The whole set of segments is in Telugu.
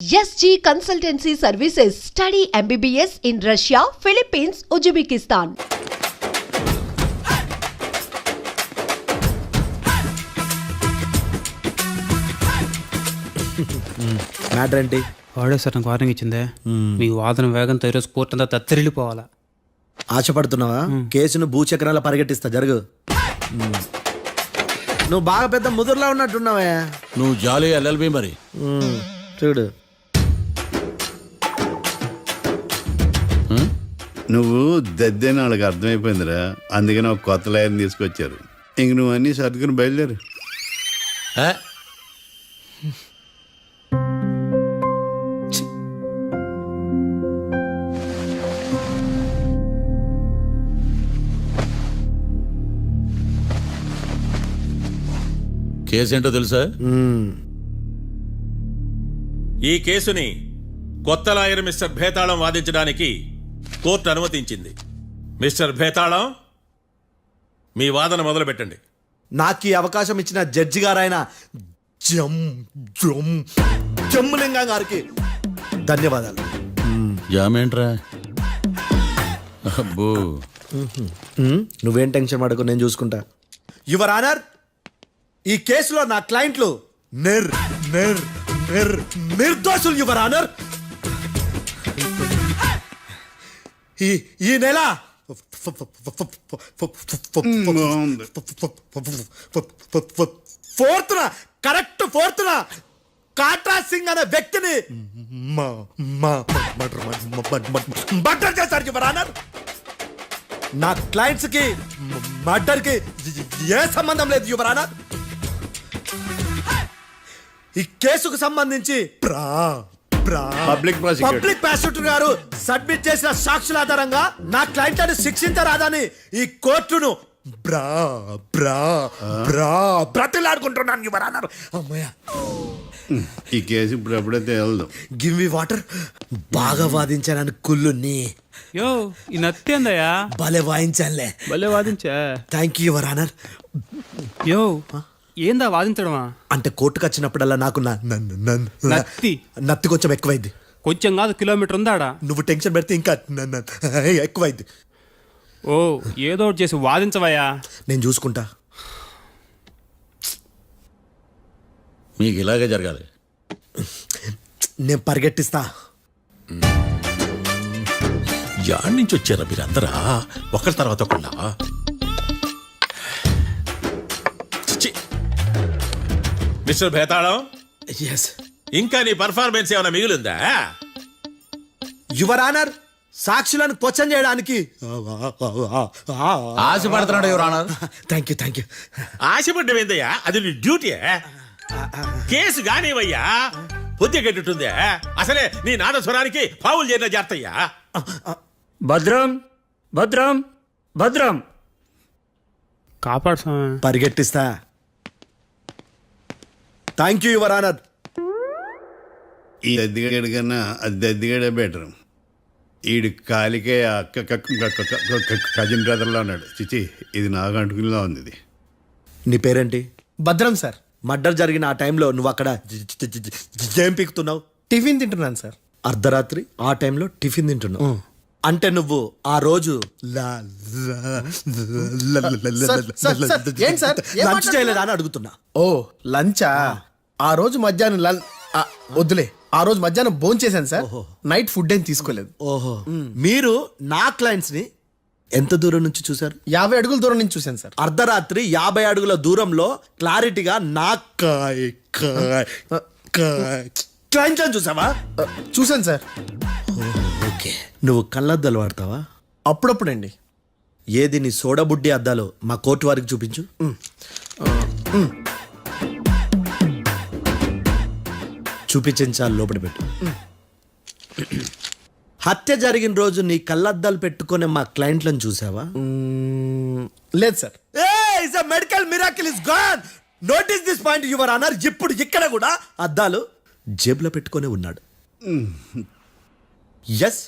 SG Consultancy Services. Study MBBS in Russia, Philippines, Uzbekistan. Matter ఏంటి? వాడే సార్ నాకు వార్నింగ్ ఇచ్చిందే, మీ వాదన వేగంతో ఈరోజు కోర్టు అంతా తత్తరిల్లిపోవాలా. ఆశపడుతున్నావా? కేసును భూచక్రాల పరిగెట్టిస్తా, జరుగు. నువ్వు బాగా పెద్ద ముదురులా ఉన్నట్టున్నావే. నువ్వు జాలి ఎల్ఎల్బి మరి. చూడు, నువ్వు దద్దేని వాళ్ళకి అర్థమైపోయిందిరా, అందుకని ఒక కొత్త లాయర్ని తీసుకొచ్చారు. ఇంక నువ్వు అన్నీ సర్దుకుని బయలుదేరు. కేసేంటో తెలుసా? ఈ కేసుని కొత్త లాయర్ మిస్టర్ భేతాళం వాదించడానికి కోర్టు అనుమతించింది. మిస్టర్ భేతాళం, మీ వాదన మొదలు పెట్టండి. నాకు ఈ అవకాశం ఇచ్చిన జడ్జి గారైన జమ్ములింగా గారికి ధన్యవాదాలు. జామేంట్రా? అబ్బో, నువ్వేం టెన్షన్ పడకు, నేను చూసుకుంటా. యువర్ ఆనర్, ఈ కేసులో నా క్లయింట్లు నిర్దోషులు యువర్ ఆనర్. ఈ నెల ఫోర్త్న కాట్రా సింగ్ అనే వ్యక్తిని మర్డర్ చేశారు యువర్ ఆనర్. నా క్లయింట్స్ కి మర్డర్ కి ఏ సంబంధం లేదు యువర్ ఆనర్. ఈ కేసుకు సంబంధించి పబ్లిక్ ప్రాసిక్యూటర్ గారు సబ్మిట్ చేసిన సాక్షుల ఆధారంగా నా క్లయింట్లను శిక్షించరాదని ఈ కోర్టును బ్రతిలాడుకుంటున్నాను యువర్ ఆనర్. అమ్మయ్య, ఈ కేసు ఇప్పుడు ఎప్పుడైతే వెళ్దాం. Give me water. బాగా వాదించానని కుళ్ళుని. యో, ఈ నత్తేందయ్యా? భలే వాయించానులే. భలే వాదించా. Thank you your honour. యో, ఏందా వాదించడమా? అంటే కోర్టుకు వచ్చినప్పుడల్లా నాకు నత్తి కొంచెం ఎక్కువైంది. కొంచెం కాదు, కిలోమీటర్ ఉందాడా. నువ్వు టెన్షన్ పెడితే ఇంకా ఎక్కువైంది. ఓ, ఏదో ఒకటి చేసి వాదించవయ్యా. నేను చూసుకుంటా. మీకు ఇలాగే జరగాలి. నేను పరిగెట్టిస్తా. యాడ్ నుంచి వచ్చారా మీరందరా? ఒకరి తర్వాత ఒకళ్ళ? మిస్టర్ భేతాళం, ఎస్ ఇంకా నీ పర్ఫార్మెన్స్ ఏమైనా మిగిలిందా? యువర్ ఆనర్, సాక్షులను క్వశ్చన్ చేయడానికి ఆశపడుతున్నాడు యువర్ ఆనర్. Thank you. ఆశపడ్డం ఏందయ్యా? అది నీ డ్యూటీ. కేసు గానివయ్యా, బుద్ధి గట్టుందే. అసలే నీ నాదస్వరానికి పావులు చేరిన జాతయ్యా. భద్రం భద్రం భద్రం, కాపాడు స్వామి. పరిగెట్టిస్తా. Thank you your honour. ఈ దద్దిగడి కన్నా అది దద్దిగడే బెటర్. ఈడు కాలికే కజిన్ బ్రదర్లో ఉన్నాడు. చిచి, ఇది నాకు అంటుకునిలా ఉంది. ఇది నీ పేరేంటి? భద్రం సార్. మర్డర్ జరిగిన ఆ టైంలో నువ్వు అక్కడ ఏం పీకుతున్నావు? టిఫిన్ తింటున్నాను సార్. అర్ధరాత్రి ఆ టైంలో టిఫిన్ తింటున్నావు అంటే నువ్వు ఆ రోజు లంచ్ చేయలేదా అని అడుగుతున్నా. ఓ, లంచా? ఆ రోజు మధ్యాహ్నం వద్దులే, ఆ రోజు మధ్యాహ్నం భోంచేశాను సార్. నైట్ ఫుడ్ ఏం తీసుకోలేదు. ఓహో, మీరు నా క్లయింట్స్ ని ఎంత దూరం నుంచి చూసారు? 50 అడుగుల దూరం నుంచి చూశాను సార్. అర్ధరాత్రి 50 అడుగుల దూరంలో క్లారిటీగా నా క్లయింట్స్ చూసావా? చూశాను సార్. ఓకే, నువ్వు కళ్ళద్దాలు వాడతావా? అప్పుడప్పుడండి. ఏది నీ సోడబుడ్డి అద్దాలు మా కోర్టు వారికి చూపించు. చూపించాలి, లోపల పెట్టు. హత్య జరిగిన రోజు నీ కళ్ళద్దాలు పెట్టుకునే మా క్లయింట్లను చూసావా? లేదు sir. Medical miracle is gone. Notice this point your honour. ఇప్పుడు ఇక్కడ కూడా అద్దాలు జేబులో పెట్టుకునే ఉన్నాడు. ఎస్,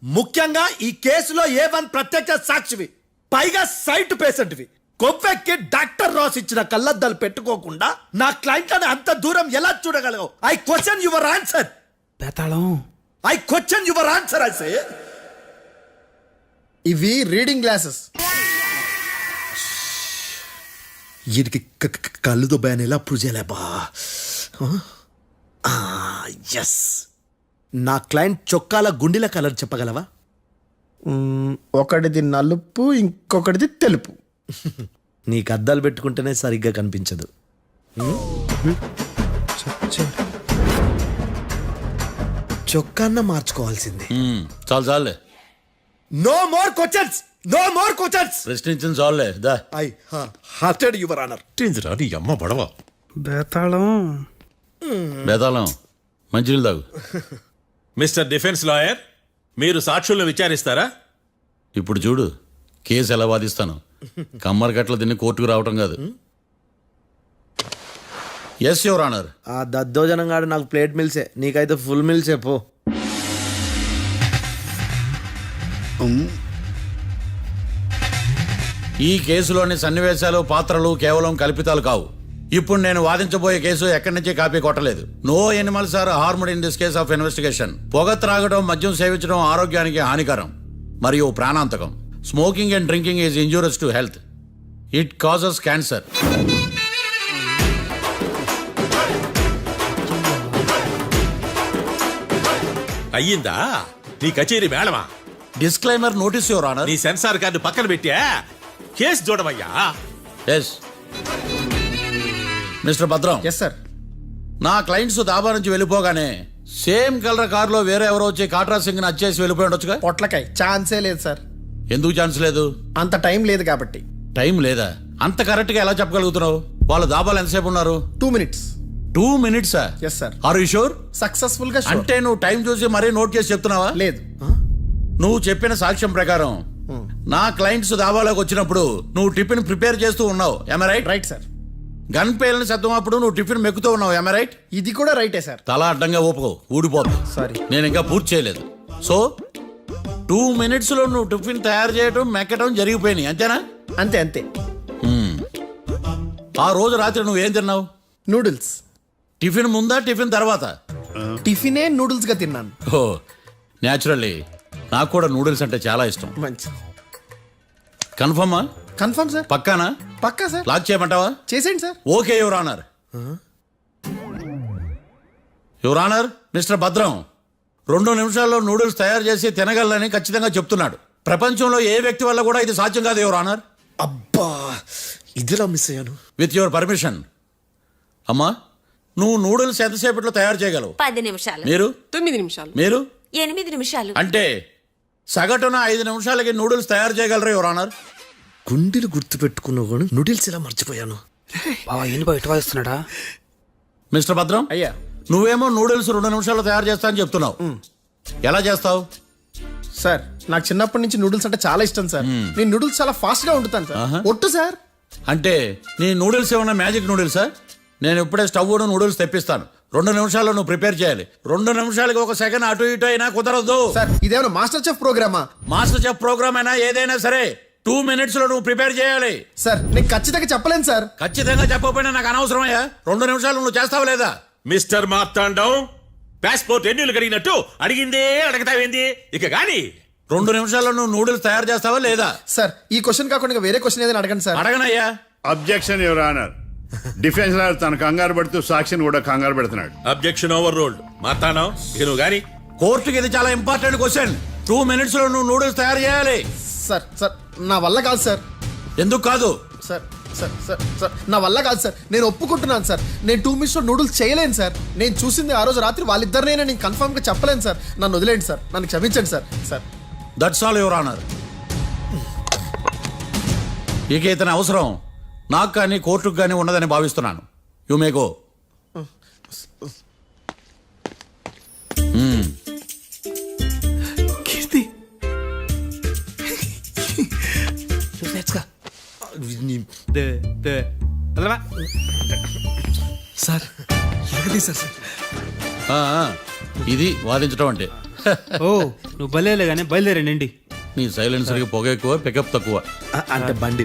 ముఖ్యంగా ఈ కేసులో A1 ప్రత్యక్ష సాక్షివి, పైగా సైట్ పేషెంట్వి. కొవ్వెక్కి డాక్టర్ రాస్ ఇచ్చిన కళ్ళద్దాలు పెట్టుకోకుండా నా క్లయింట్లను అంత దూరం ఎలా చూడగలవు? I question your answer. బేతాళం. I question your answer I say. ఇవి రీడింగ్ గ్లాసెస్. వీడికి కళ్ళు దుబ్బాయని ఎలా అప్రూవ్ చేయలేబా. ఎస్, నా క్లయింట్ చొక్కాల గుండెల కలర్ చెప్పగలవా? ఒకటిది నలుపు, ఇంకొకటిది తెలుపు. నీకు అద్దాలు పెట్టుకుంటేనే సరిగ్గా కనిపించదు. చొక్కాన్న మార్చుకోవాల్సింది. చాలు చాలులే, no more questions, no more questions. ప్రశ్నించింది చాలులే. The I hearted your honour. ఏంటిరా నీ అమ్మ పడవ. బేతాళం. బేతాళం మంచినీళ్ళు తాగు. మిస్టర్ డిఫెన్స్ లాయర్, మీరు సాక్షులను విచారిస్తారా? ఇప్పుడు చూడు కేసు ఎలా వాదిస్తాను. కమ్మరి గట్ల తిని కోర్టుకు రావటం కాదు. Yes your honour. ఆ దద్దోజనం గాడు నాకు ప్లేట్ మిల్సే, నీకైతే ఫుల్ మిల్సే పో. ఈ కేసులోని సన్నివేశాలు పాత్రలు కేవలం కల్పితాలు కావు. ఇప్పుడు నేను వాదించబోయే కేసు ఎక్కడి నుంచి కాపీ కొట్టలేదు. No animals are harmed in this case of investigation. పొగ త్రాగడం, మద్యం సేవించడం ఆరోగ్యానికి హానికరం మరియు ప్రాణాంతకం. Smoking and drinking is injurious to health. It causes cancer. అయ్యిందా నీ కచేరీ మేడమా? Disclaimer notice your honour. నీ సెన్సార్ కార్డు పక్కన పెట్టా కేసు చూడమయ్యా. Yes mister Bhadram. Yes sir. నా క్లయింట్స్ దాబా నుంచి వెళ్ళిపోగానే సేమ్ కలర్ కారులో వేరే ఎవరో వచ్చి కాట్రా సింగ్ ని వచ్చేసి వెళ్ళిపోయి ఉండొచ్చుగా. పొట్లకాయ ఛాన్సే లేదు సార్. ఎందుకు ఛాన్స్ లేదు? అంత టైం లేదు కాబట్టి. టైం లేదా? అంత కరెక్ట్ గా ఎలా చెప్పగలుగుతున్నావు? వాళ్ళు దాబాలు ఎంతసేపు ఉన్నారు? 2 minutes. 2 minutes? Yes sir. Are you sure? Successful గా sure. అంటే నువ్వు టైం చూసి మరీ నోట్ చేసి చెప్తున్నావా? లేదు. నువ్వు చెప్పిన సాక్ష్యం ప్రకారం నా క్లయింట్స్ దాబాలోకి వచ్చినప్పుడు నువ్వు టిఫిన్ ప్రిపేర్ చేస్తూ ఉన్నావు. am I right? Right sir. Gun పేలిన శబ్దం అప్పుడు నువ్వు టిఫిన్ మెక్కుతూ ఉన్నావు. am I right? ఇది కూడా రైటే సార్. తల అడ్డంగా ఊపుకో, ఊడిపోద్ది. సారీ. నేను ఇంకా పూర్తి చేయలేదు. సో 2 minutes లో నువ్వు టిఫిన్ తయారు చేయడం, మెక్కడం జరిగిపోయినాయి, అంతేనా? అంతే అంతే. ఆ రోజు రాత్రి నువ్వేం తిన్నావు? నూడిల్స్. టిఫిన్ ముందా, టిఫిన్ తర్వాత? టిఫినే నూడిల్స్ గా తిన్నాను. ఓ న్యాచురల్లీ నాకు కూడా నూడిల్స్ అంటే చాలా ఇష్టం. మంచి. కన్ఫర్మా? Confirm sir. పక్కానా? పక్కా సార్. లాక్ చేయమంటావా? చేసేయండి సార్. Okay your honour. Your honour, mister Bhadram 2 నిమిషాల్లో నూడిల్స్ తయారు చేసి తినగలని ఖచ్చితంగా చెప్తున్నాడు. ప్రపంచంలో ఏ వ్యక్తి వల్ల కూడా ఇది సాధ్యం కాదు యువర్ ఆనర్. అబ్బా, ఇదిలా మిస్ అయ్యాను. With your permission. అమ్మా, నువ్వు నూడిల్స్ ఎంతసేపట్లో తయారు చేయగలవు? 10 నిమిషాలు. మీరు? 9 నిమిషాలు. మీరు? 8 నిమిషాలు. అంటే సగటున 5 నిమిషాలకి నూడిల్స్ తయారు చేయగలరు యువర్ ఆనర్. గుండెలు గుర్తు పెట్టుకున్నావు కానీ నూడిల్స్ ఇలా మర్చిపోయాను. బావా ఏంటి బావ ఇటు వాయిస్తున్నాడా? మిస్టర్ భద్రం, అయ్యా. నువ్వేమో నూడిల్స్ 2 నిమిషాల్లో తయారు చేస్తా అని చెప్తున్నావు. ఎలా చేస్తావు? సార్ నాకు చిన్నప్పటి నుంచి నూడిల్స్ అంటే చాలా ఇష్టం సార్. నేను నూడిల్స్ చాలా ఫాస్ట్ గా వండుతాను సార్. ఒట్టు సార్. అంటే నీ నూడిల్స్ ఏమన్నా మ్యాజిక్ నూడిల్సా? నేను ఇప్పుడే స్టవ్ నూడిల్స్ తెప్పిస్తాను. 2 నిమిషాల్లో నువ్వు ప్రిపేర్ చేయాలి. 2 నిమిషాలకి 1 సెకండ్ అటు ఇటు అయినా కుదరదు. సార్ ఇదేమైనా మాస్టర్ చెఫ్ ప్రోగ్రామా? మాస్టర్ చెఫ్ ప్రోగ్రామ్ అయినా ఏదైనా సరే 2 minutes లో నువ్వు ప్రిపేర్ చేయాలి. సార్ నేను ఖచ్చితంగా చెప్పలేను సార్. ఖచ్చితంగా చెప్పకపోయినా నాకు అనవసరమయ్యా. 2 నిమిషాలు నువ్వు చేస్తావా లేదా? మిస్టర్ మార్తాండం, పాస్పోర్ట్ ఎన్నిలు కడిగినట్టు అడిగిందే అడగతావేంది? ఇక గాని 2 నిమిషాల్లో నువ్వు నూడిల్స్ తయారు చేస్తావా లేదా? సార్ ఈ క్వశ్చన్ కాకుండా ఇంకా వేరే క్వశ్చన్ ఏదైనా అడగండి సార్. అడగనయ్యా. Objection your honour. Defence lawyer తన కంగారు పడుతూ సాక్షిని కూడా కంగారు పెడుతున్నాడు. Objection over ruled. మార్తాండం, ఇక నువ్వు గాని. కోర్టుకి ఇది చాలా ఇంపార్టెంట్ క్వశ్చన్. 2 minutes లో నువ్వు నూడిల్స్ తయారు చేయాలి. సార్ సార్ నా వల్ల కాదు సార్. ఎందుకు కాదు? సార్ సార్ సార్ సార్ నా వల్ల కాదు సార్. నేను ఒప్పుకుంటున్నాను సార్. నేను 2 minutes లో నూడిల్స్ చేయలేను సార్. నేను చూసింది ఆ రోజు రాత్రి వాళ్ళిద్దరినైనా నేను కన్ఫర్మ్ గా చెప్పలేను సార్. నన్ను వదిలేండి సార్. నన్ను క్షమించండి sir. Sir that's all your honour. ఇక ఇతని అవసరం నాకు కానీ కోర్టుకు కానీ ఉన్నదని భావిస్తున్నాను. You may go. Keerthi, sir ఎలాగది సార్? ఇది వాదించడం అంటే. ఓ నువ్వు బలేలే కానీ బయలుదేరండి. నీ సైలెన్సర్కి పొగ ఎక్కువ, పికప్ తక్కువ. అంటే బండి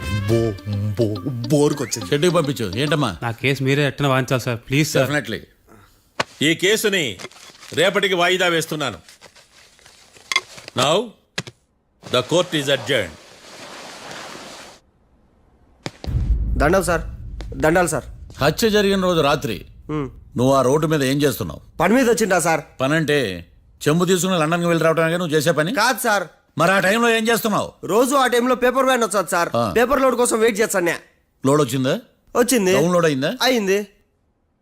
బోర్కి వచ్చింది. షెడ్యూల్ పంపించు. ఏంటమ్మా? నా కేసు మీరే ఎట్టన వాయించాలి సార్, ప్లీజ్ సార్. డెఫినెట్లీ. ఈ కేసుని రేపటికి వాయిదా వేస్తున్నాను. Now the court is adjourned. దండం సార్, దండాలు సార్. హత్య జరిగిన రోజు రాత్రి నువ్వు ఆ రోడ్డు మీద ఏం చేస్తున్నావు? పని మీద వచ్చిందా సార్? పని అంటే చెంబు తీసుకుని లండన్కి వెళ్ళి రావడానికి నువ్వు చేసే పని కాదు సార్, మరి ఆ టైంలో ఏం చేస్తున్నావు? రోజు ఆ టైంలో పేపర్ వ్యాన్ వచ్చాది సార్. ఆ. పేపర్ లోడ్ కోసం వెయిట్ చేస్తాను. లోడ్ వచ్చిందా? వచ్చింది. డౌన్లోడ్ అయిందా? అయింది.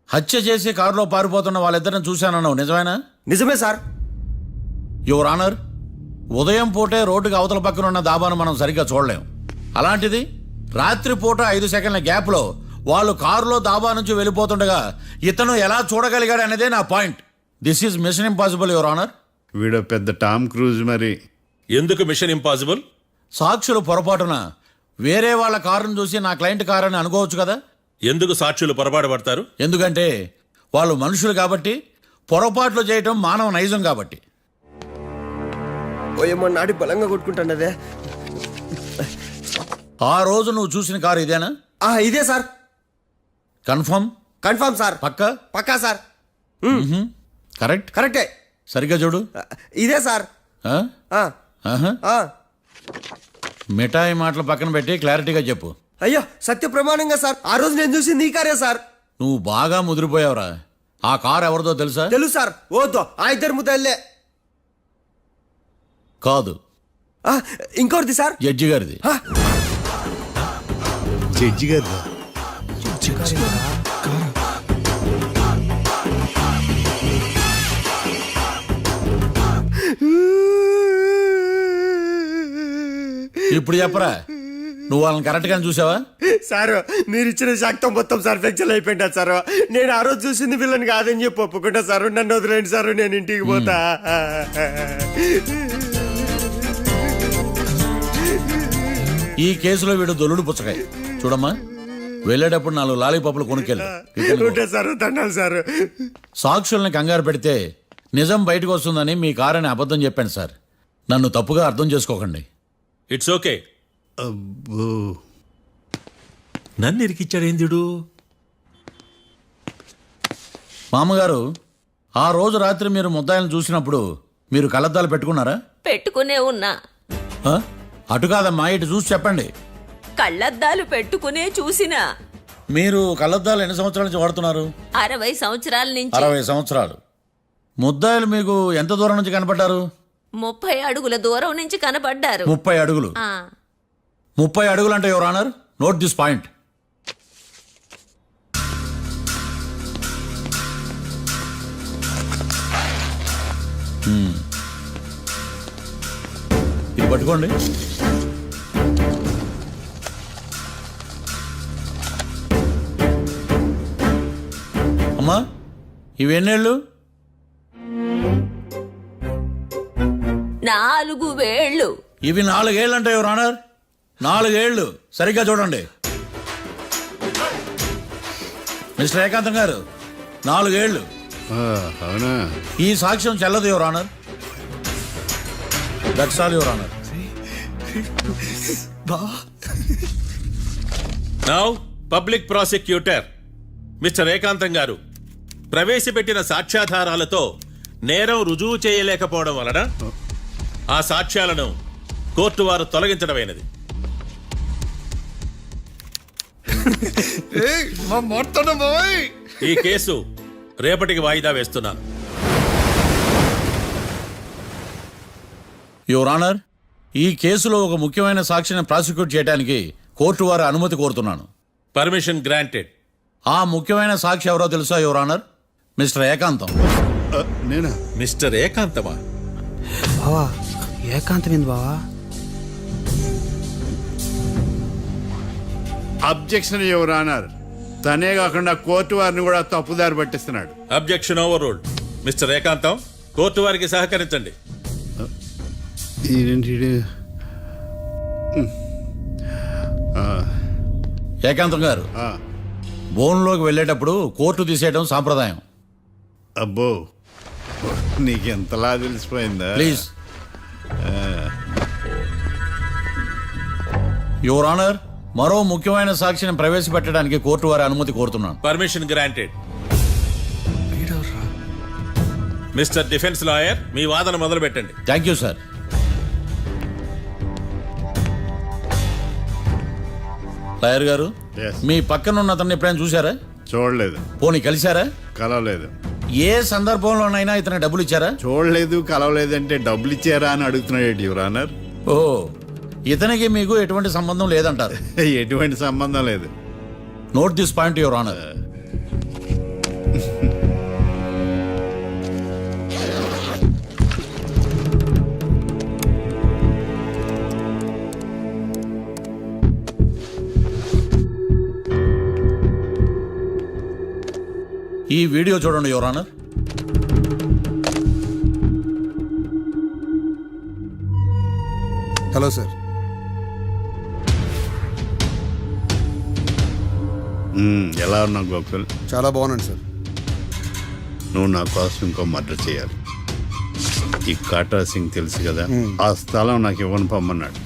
హత్య చేసి కారులో పారిపోతున్న వాళ్ళిద్దరిని చూశానన్నావు, నిజమేనా? నిజమే సార్. యువర్ ఆనర్, ఉదయం పూటే రోడ్డుకి అవతల పక్కన ఉన్న దాబాను మనం సరిగ్గా చూడలేం. అలాంటిది రాత్రి పూట 5 సెకండ్ల గ్యాప్లో వాళ్ళు కారులో దాబా నుంచి వెళ్ళిపోతుండగా ఇతను ఎలా చూడగలిగాడు అనేదే నా point. This is mission impossible your honour. వీడో పెద్ద టామ్ క్రూజ్ మరి. ఎందుకు మిషన్ ఇంపాసిబుల్? సాక్షులు పొరపాటున వేరే వాళ్ళ కారును చూసి నా క్లయింట్ కారు అని అనుకోవచ్చు కదా. ఎందుకు సాక్షులు పొరపాటు పడతారు? ఎందుకంటే వాళ్ళు మనుషులు కాబట్టి, పొరపాట్లు చేయటం మానవ నైజం కాబట్టి. ఓయమ్మ, నాటి బలంగా కొట్టుకుంటానదే. ఆ రోజు నువ్వు చూసిన కారు ఇదేనా? ఇదే సార్. కన్ఫర్మ్? Confirm sir. పక్కా? పక్కా సార్. కరెక్ట్? కరెక్టే. సరిగ్గా చూడు. ఇదే సార్. ఆ? ఆ, ఆహా. ఆ. మిఠాయి మాటలు పక్కన పెట్టి క్లారిటీగా చెప్పు. అయ్యో, సత్య ప్రమాణంగా సార్, ఆ రోజు నేను చూసింది ఈ కారే సార్. నువ్వు బాగా ముదిరిపోయావురా. ఆ కారు ఎవరిదో తెలుసా? తెలుసు సార్. ఓతో ఆ ఇద్దరు ముద్దల్లే. కాదు, ఇంకోటిది సార్. జడ్జి గారిది. జడ్జి గారు ఇప్పుడు చెప్పరా, నువ్వు వాళ్ళని కరెక్ట్ గానే చూసావా? సార్, మీరు ఇచ్చిన శాక్తం మొత్తం సార్ ఫ్లెక్చర్ అయిపోయింటా సార్. నేను ఆ రోజు చూసింది వీళ్ళని కాదని చెప్పి ఒప్పుకుంటా సార్. నన్ను వదిలేండి సార్, నేను ఇంటికి పోతా. ఈ కేసులో వీడు దొల్లుడు పుచ్చకాయ. చూడమ్మా, వెళ్ళేటప్పుడు 4 లాలీపాపులు కొనుక్కెళ్ళు. ఉంటా సార్, దండాలి సార్. సాక్షుల్ని కంగారు పెడితే నిజం బయటకు వస్తుందని మీ కారని అబద్ధం చెప్పాను సార్. నన్ను తప్పుగా అర్థం చేసుకోకండి. It's okay. అబ్బో. నన్ను ఇరికిచ్చాడేందుడు? మామగారు, ఆ రోజు రాత్రి మీరు ముద్దాయిలను చూసినప్పుడు మీరు కళ్ళద్దాలు పెట్టుకున్నారా? పెట్టుకునే ఉన్నా. ఆ? అటు కాదమ్మా, ఇటు చూసి చెప్పండి. కళ్ళద్దాలు పెట్టుకునే చూసినా. మీరు కళ్ళద్దాలు ఎన్ని సంవత్సరాల నుంచి వాడుతున్నారు? 60 సంవత్సరాల నుంచి. 60 సంవత్సరాలు. ముద్దాయిలు మీకు ఎంత దూరం నుంచి కనపడ్డారు? 30 అడుగుల దూరం నుంచి కనపడ్డారు. 30 అడుగులు. ఆ, 30 అడుగులు అంటే your honour, note this point. ఇది పట్టుకోండి. అమ్మా, ఇవి ఎన్నేళ్ళు? 4 వేళ్ళు. ఇవి 4 ఏళ్ళు అంటే యువర్ ఆనర్, 4 ఏళ్ళు. సరిగ్గా చూడండి మిస్టర్ ఏకాంతం గారు, 4 ఏళ్ళు. అవునా? ఈ సాక్ష్యం చెల్లదు your honour. That's all your honour. Now public prosecutor mister ఏకాంతం గారు ప్రవేశపెట్టిన సాక్ష్యాధారాలతో నేరం రుజువు చేయలేకపోవడం వలన ఆ సాక్ష్యాలను కోర్టు వారు తొలగించడమైనది. ఈ కేసు రేపటికి వాయిదా వేస్తున్నాను. యువర్ ఆనర్, ఈ కేసులో ఒక ముఖ్యమైన సాక్షిని ప్రాసిక్యూట్ చేయడానికి కోర్టు వారి అనుమతి కోరుతున్నాను. Permission granted. ఆ ముఖ్యమైన సాక్షి ఎవరో తెలుసా యువర్ ఆనర్? మిస్టర్ ఏకాంతం. నేనా? మిస్టర్ ఏకాంతమా? బావా, ఏకాంతమైంది బావా. Objection your honour. తనే కాకుండా కోర్టు వారిని కూడా తప్పుదారి పట్టిస్తున్నాడు. Objection overruled. Mister Ekantham, court వారికి సహకరించండి. ఏకాంతం గారు, బోన్లోకి వెళ్ళేటప్పుడు కోర్టు తీసేయడం సాంప్రదాయం. అబ్బో, నీకెంతలా తెలిసిపోయిందా? ప్లీజ్. యువర్ ఆనర్, మరో ముఖ్యమైన సాక్షిని ప్రవేశపెట్టడానికి కోర్టు వారి అనుమతి కోరుతున్నాను. Permission granted. Mister defence lawyer, మీ వాదన మొదలు పెట్టండి. Thank you sir. లాయర్ గారు, Yes. మీ పక్కన ఉన్న అతన్ని ఎప్పుడైనా చూసారా? చూడలేదు, పోనీ కలిశారా? కలవలేదు. ఏ సందర్భంలోనైనా ఇతను డబ్బులు ఇచ్చారా? చూడలేదు, కలవలేదంటే డబ్బులు ఇచ్చారా అని అడుగుతున్నాడు యువర్ ఆనర్. ఓ, ఇతనికి మీకు ఎటువంటి సంబంధం లేదంటారు. ఎటువంటి సంబంధం లేదు. Note this point your honour. ఈ వీడియో చూడండి యువర్ ఆనర్. Hello sir. ఎలా ఉన్నావు గోకుల్? చాలా బాగున్నాను సార్. నువ్వు నా కోసం ఇంకో మర్డర్ చేయాలి. ఈ కాటా సింగ్ తెలుసు కదా, ఆ స్థలం నాకు ఇవ్వని పొమ్మన్నాడు.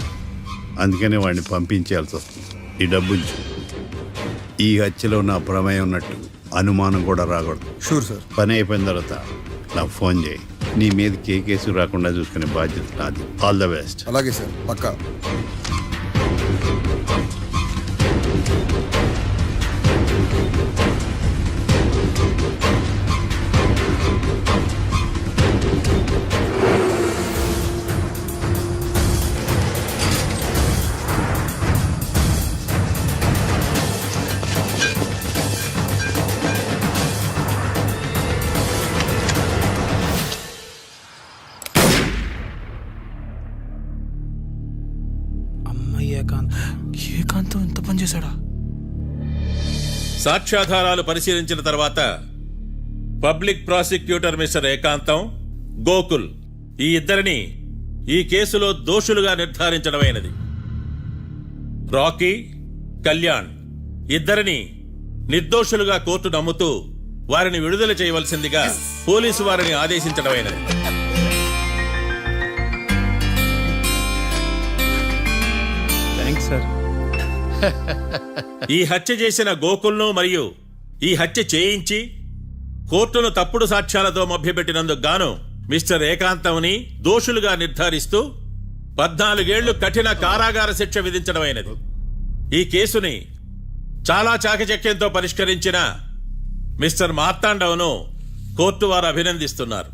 అందుకనే వాడిని పంపించాల్సి వస్తుంది. ఈ డబ్బు ఉంచు. ఈ హత్యలో నా ప్రమేయం ఉన్నట్టు అనుమానం కూడా రాకూడదు. Sure sir. పని అయిపోయిన తర్వాత నాకు ఫోన్ చేయి. నీ మీద కేసు రాకుండా చూసుకునే బాధ్యత నాది. All the best. అలాగే సార్, పక్కా. ఏకాంతం ఎంత పని చేశాడా? సాక్ష్యాధారాలు పరిశీలించిన తర్వాత పబ్లిక్ ప్రాసిక్యూటర్ మిస్టర్ ఏకాంతం, గోకుల్ ఈ ఇద్దరిని ఈ కేసులో దోషులుగా నిర్ధారించడమైనది. రాకీ, కళ్యాణ్ ఇద్దరిని నిర్దోషులుగా కోర్టు నమ్ముతూ వారిని విడుదల చేయవలసిందిగా పోలీసు వారిని ఆదేశించడమైనది. Thanks sir. ఈ హత్య చేసిన గోకుల్ను మరియు ఈ హత్య చేయించి కోర్టును తప్పుడు సాక్ష్యాలతో మభ్యపెట్టినందుకు గాను మిస్టర్ ఏకాంతంని దోషులుగా నిర్ధారిస్తూ 14 ఏళ్లు కఠిన కారాగార శిక్ష విధించడమైనది. ఈ కేసుని చాలా చాకచక్యంతో పరిష్కరించిన మిస్టర్ మార్తాండవ్ను కోర్టు వారు అభినందిస్తున్నారు.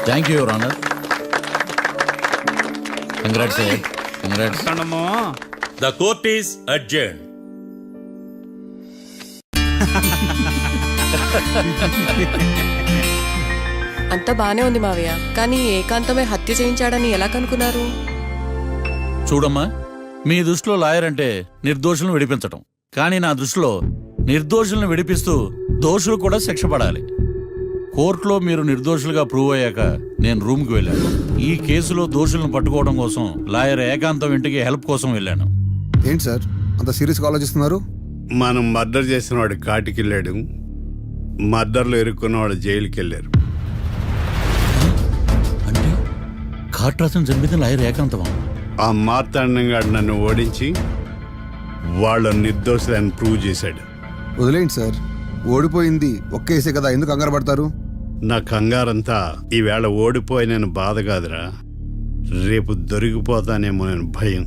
Thank you your honour. Congrats sir. Congrats. The court is adjourned. అంతా బానే ఉంది మావయ్య, కానీ ఏకాంతమే హత్య చేయించాడని ఎలా కనుక్కున్నారు? చూడమ్మా, మీ దృష్టిలో లాయర్ అంటే నిర్దోషులను విడిపించటం, కానీ నా దృష్టిలో నిర్దోషులను విడిపిస్తూ దోషులు కూడా శిక్ష పడాలి. కోర్టులో మీరు నిర్దోషులుగా ప్రూవ్ అయ్యాక నేను రూమ్కి వెళ్ళాను. ఈ కేసులో దోషులను పట్టుకోవడం కోసం లాయర్ ఏకాంతం ఇంటికి హెల్ప్ కోసం వెళ్ళాను. ఏంటి సార్ అంత సీరియస్గా ఆలోచిస్తున్నారు? మనం మర్డర్ చేసిన వాడు కాటికి వెళ్ళాడు, మర్డర్లో ఇరుక్కున్న వాడు జైలుకి వెళ్ళారు. అంటే కాట్రాసం చంపితే లాయర్ ఏకాంతమా? ఆ మార్తాండంగాడు నన్ను ఓడించి వాళ్ళ నిర్దోషులని ప్రూవ్ చేశాడు. వదిలేండి సార్, ఓడిపోయింది ఒక్కేసే కదా, ఎందుకు కంగారు పడతారు? నా కంగారంతా ఈవేళ ఓడిపోయి నేను బాధ కాదురా, రేపు దొరికిపోతానేమో నేను భయం.